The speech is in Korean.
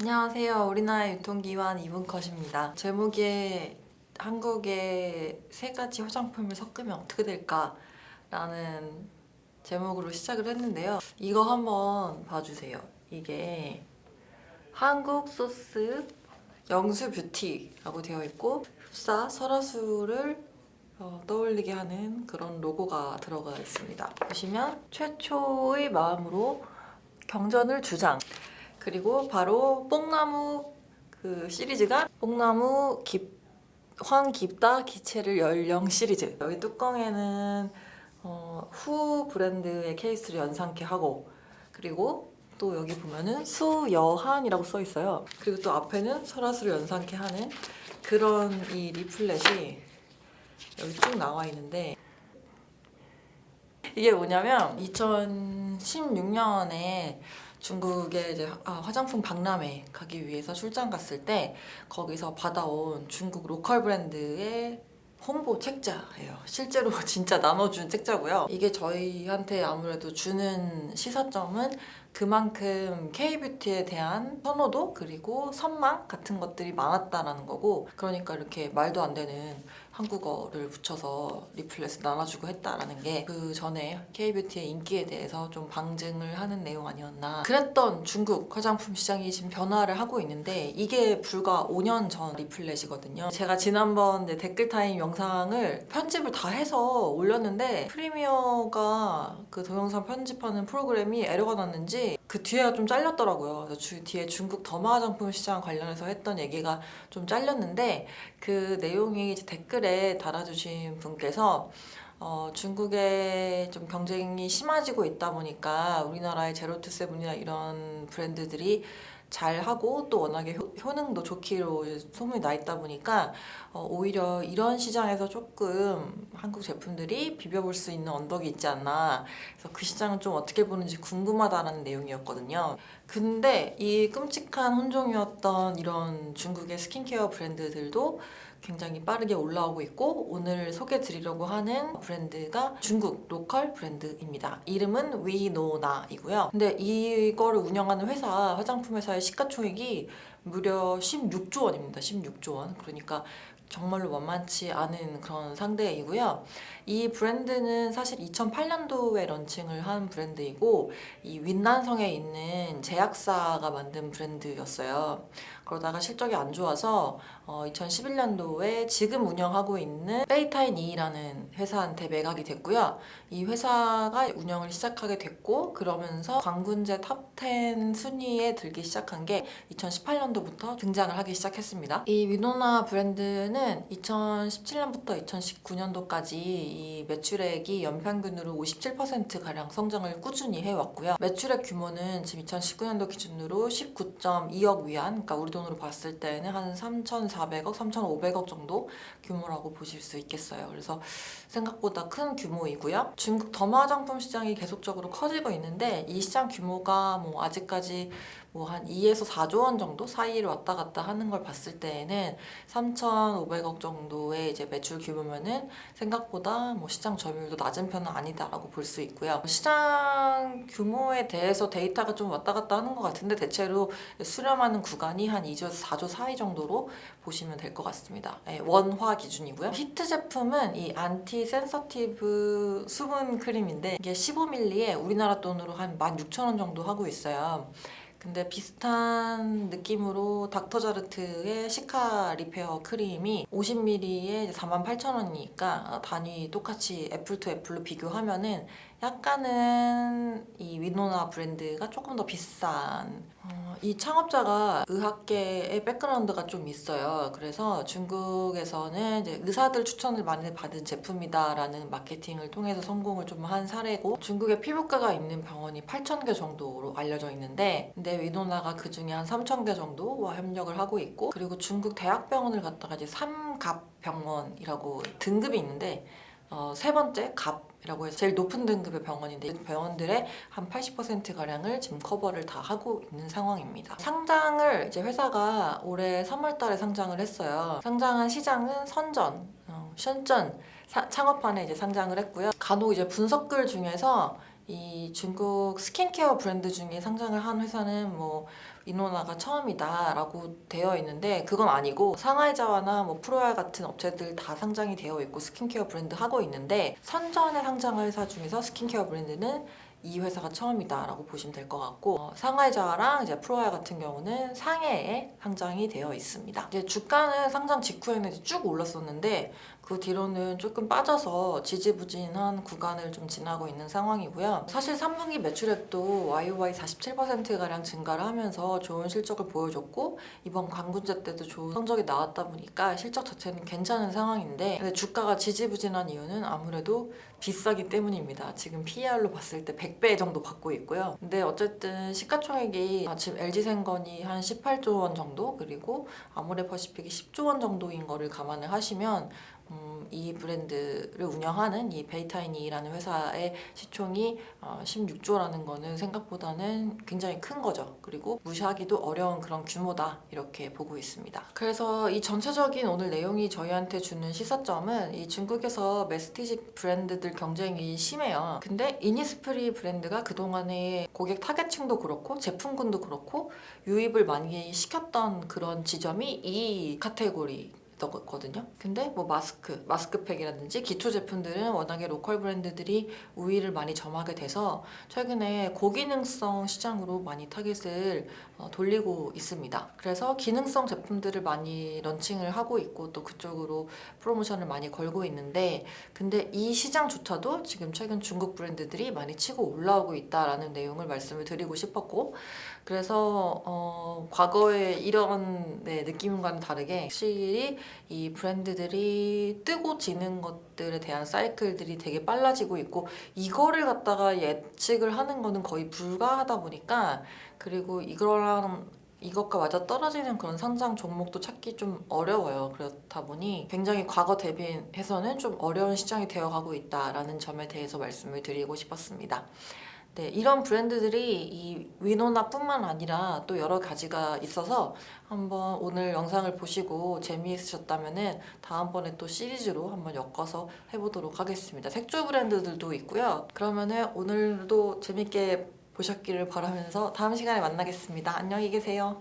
안녕하세요. 우리나라의 유통기관 이분컷입니다. 제목에 한국의 세 가지 화장품을 섞으면 어떻게 될까? 라는 제목으로 시작을 했는데요. 이거 한번 봐주세요. 이게 한국 소스 영수 뷰티라고 되어 있고 흡사 설화수를 떠올리게 하는 그런 로고가 들어가 있습니다. 보시면 최초의 마음으로 경전을 주장, 그리고 바로 뽕나무 그 시리즈가 뽕나무 황깁다 기체를 열령 시리즈. 여기 뚜껑에는 후 브랜드의 케이스를 연상케 하고, 그리고 또 여기 보면은 수여한이라고 써 있어요. 그리고 또 앞에는 설화수를 연상케 하는 그런 이 리플렛이 여기 쭉 나와 있는데, 이게 뭐냐면 2016년에 중국에 이제 화장품 박람회 가기 위해서 출장 갔을 때 거기서 받아온 중국 로컬 브랜드의 홍보 책자예요. 실제로 진짜 나눠준 책자고요. 이게 저희한테 아무래도 주는 시사점은 그만큼 K-뷰티에 대한 선호도 그리고 선망 같은 것들이 많았다라는 거고, 그러니까 이렇게 말도 안 되는 한국어를 붙여서 리플렛을 나눠주고 했다라는 게 그 전에 K-뷰티의 인기에 대해서 좀 방증을 하는 내용 아니었나. 그랬던 중국 화장품 시장이 지금 변화를 하고 있는데, 이게 불과 5년 전 리플렛이거든요. 제가 지난번 댓글 타임 영상을 편집을 다 해서 올렸는데 프리미어가 그 동영상 편집하는 프로그램이 에러가 났는지 그 뒤에가 좀 잘렸더라고요. 그래서 뒤에 중국 더마 화장품 시장 관련해서 했던 얘기가 좀 잘렸는데, 그 내용이 이제 댓글에 달아주신 분께서 중국에 좀 경쟁이 심해지고 있다 보니까 우리나라의 제로투세븐이나 이런 브랜드들이 잘하고 또 워낙에 효능도 좋기로 소문이 나 있다 보니까 오히려 이런 시장에서 조금 한국 제품들이 비벼볼 수 있는 언덕이 있지 않나. 그래서 그 시장은 좀 어떻게 보는지 궁금하다라는 내용이었거든요. 근데 이 끔찍한 혼종이었던 이런 중국의 스킨케어 브랜드들도 굉장히 빠르게 올라오고 있고, 오늘 소개해 드리려고 하는 브랜드가 중국 로컬 브랜드입니다. 이름은 위노나이고요. 근데 이거를 운영하는 회사, 화장품 회사의 시가총액이 무려 16조 원입니다. 16조 원. 그러니까 정말로 만만치 않은 그런 상대이고요. 이 브랜드는 사실 2008년도에 런칭을 한 브랜드이고, 이 윈난성에 있는 제약사가 만든 브랜드였어요. 그러다가 실적이 안 좋아서 2011년도에 지금 운영하고 있는 페이타이니라는 회사한테 매각이 됐고요. 이 회사가 운영을 시작하게 됐고, 그러면서 광군제 탑10 순위에 들기 시작한 게 2018년도부터 등장을 하기 시작했습니다. 이 위노나 브랜드는 2017년부터 2019년도까지 이 매출액이 연평균으로 57%가량 성장을 꾸준히 해왔고요. 매출액 규모는 지금 2019년도 기준으로 19.2억 위안, 그러니까 우리 돈으로 봤을 때는 한 3,400억, 3,500억 정도 규모라고 보실 수 있겠어요. 그래서 생각보다 큰 규모이고요. 중국 더마 화장품 시장이 계속적으로 커지고 있는데, 이 시장 규모가 뭐 아직까지 뭐 한 2에서 4조 원 정도 사이를 왔다 갔다 하는 걸 봤을 때에는 3,500억 정도의 이제 매출 규모면은 생각보다 뭐 시장 점유율도 낮은 편은 아니다라고 볼 수 있고요. 시장 규모에 대해서 데이터가 좀 왔다 갔다 하는 것 같은데, 대체로 수렴하는 구간이 한 2조에서 4조 사이 정도로 보시면 될 것 같습니다. 원화 기준이고요. 히트 제품은 이 안티 센서티브 수분 크림인데, 이게 15ml에 우리나라 돈으로 한 16,000원 정도 하고 있어요. 근데 비슷한 느낌으로 닥터자르트의 시카 리페어 크림이 50ml에 48,000원이니까 단위 똑같이 애플 투 애플로 비교하면은 약간은 이 위노나 브랜드가 조금 더 비싼. 이 창업자가 의학계의 백그라운드가 좀 있어요. 그래서 중국에서는 이제 의사들 추천을 많이 받은 제품이다라는 마케팅을 통해서 성공을 좀 한 사례고, 중국에 피부과가 있는 병원이 8,000개 정도로 알려져 있는데, 근데 위노나가 그 중에 한 3,000개 정도와 협력을 하고 있고, 그리고 중국 대학병원을 갖다가 이제 삼갑병원이라고 등급이 있는데, 세 번째 갑이라고 해서 제일 높은 등급의 병원인데, 병원들의 한 80%가량을 지금 커버를 다 하고 있는 상황입니다. 상장을 이제 회사가 올해 3월달에 상장을 했어요. 상장한 시장은 선전, 션전 창업판에 이제 상장을 했고요. 간혹 이제 분석글 중에서 이 중국 스킨케어 브랜드 중에 상장을 한 회사는 뭐 위노나가 처음이다라고 되어 있는데 그건 아니고 상하이자와나 뭐 프로얄 같은 업체들 다 상장이 되어 있고 스킨케어 브랜드 하고 있는데 선전에 상장한 회사 중에서 스킨케어 브랜드는 이 회사가 처음이다라고 보시면 될 것 같고 상하이자와랑 이제 프로얄 같은 경우는 상해에 상장이 되어 있습니다. 이제 주가는 상장 직후에는 이제 쭉 올랐었는데 그 뒤로는 조금 빠져서 지지부진한 구간을 좀 지나고 있는 상황이고요. 사실 3분기 매출액도 YOY 47%가량 증가를 하면서 좋은 실적을 보여줬고 이번 광군제 때도 좋은 성적이 나왔다 보니까 실적 자체는 괜찮은 상황인데 근데 주가가 지지부진한 이유는 아무래도 비싸기 때문입니다. 지금 PER로 봤을 때 100배 정도 받고 있고요. 근데 어쨌든 시가총액이 지금 LG생건이 한 18조 원 정도 그리고 아모레퍼시픽이 10조 원 정도인 거를 감안을 하시면 이 브랜드를 운영하는 이 베이타이니라는 회사의 시총이 16조라는 거는 생각보다는 굉장히 큰 거죠. 그리고 무시하기도 어려운 그런 규모다 이렇게 보고 있습니다. 그래서 이 전체적인 오늘 내용이 저희한테 주는 시사점은 이 중국에서 메스티지 브랜드들 경쟁이 심해요. 근데 이니스프리 브랜드가 그동안에 고객 타겟층도 그렇고 제품군도 그렇고 유입을 많이 시켰던 그런 지점이 이 카테고리 거든요. 근데 뭐 마스크팩이라든지 기초 제품들은 워낙에 로컬 브랜드들이 우위를 많이 점하게 돼서 최근에 고기능성 시장으로 많이 타겟을 돌리고 있습니다. 그래서 기능성 제품들을 많이 런칭을 하고 있고 또 그쪽으로 프로모션을 많이 걸고 있는데 근데 이 시장조차도 지금 최근 중국 브랜드들이 많이 치고 올라오고 있다라는 내용을 말씀을 드리고 싶었고 그래서 과거의 이런 느낌과는 다르게 확실히 이 브랜드들이 뜨고 지는 것들에 대한 사이클들이 되게 빨라지고 있고 이거를 갖다가 예측을 하는 거는 거의 불가하다 보니까 그리고 이것과 맞아 떨어지는 그런 상장 종목도 찾기 좀 어려워요. 그렇다 보니 굉장히 과거 대비해서는 좀 어려운 시장이 되어가고 있다라는 점에 대해서 말씀을 드리고 싶었습니다. 네, 이런 브랜드들이 이 위노나뿐만 아니라 또 여러 가지가 있어서 한번 오늘 영상을 보시고 재미있으셨다면은 다음번에 또 시리즈로 한번 엮어서 해보도록 하겠습니다. 색조 브랜드들도 있고요. 그러면은 오늘도 재밌게 보셨기를 바라면서 다음 시간에 만나겠습니다. 안녕히 계세요.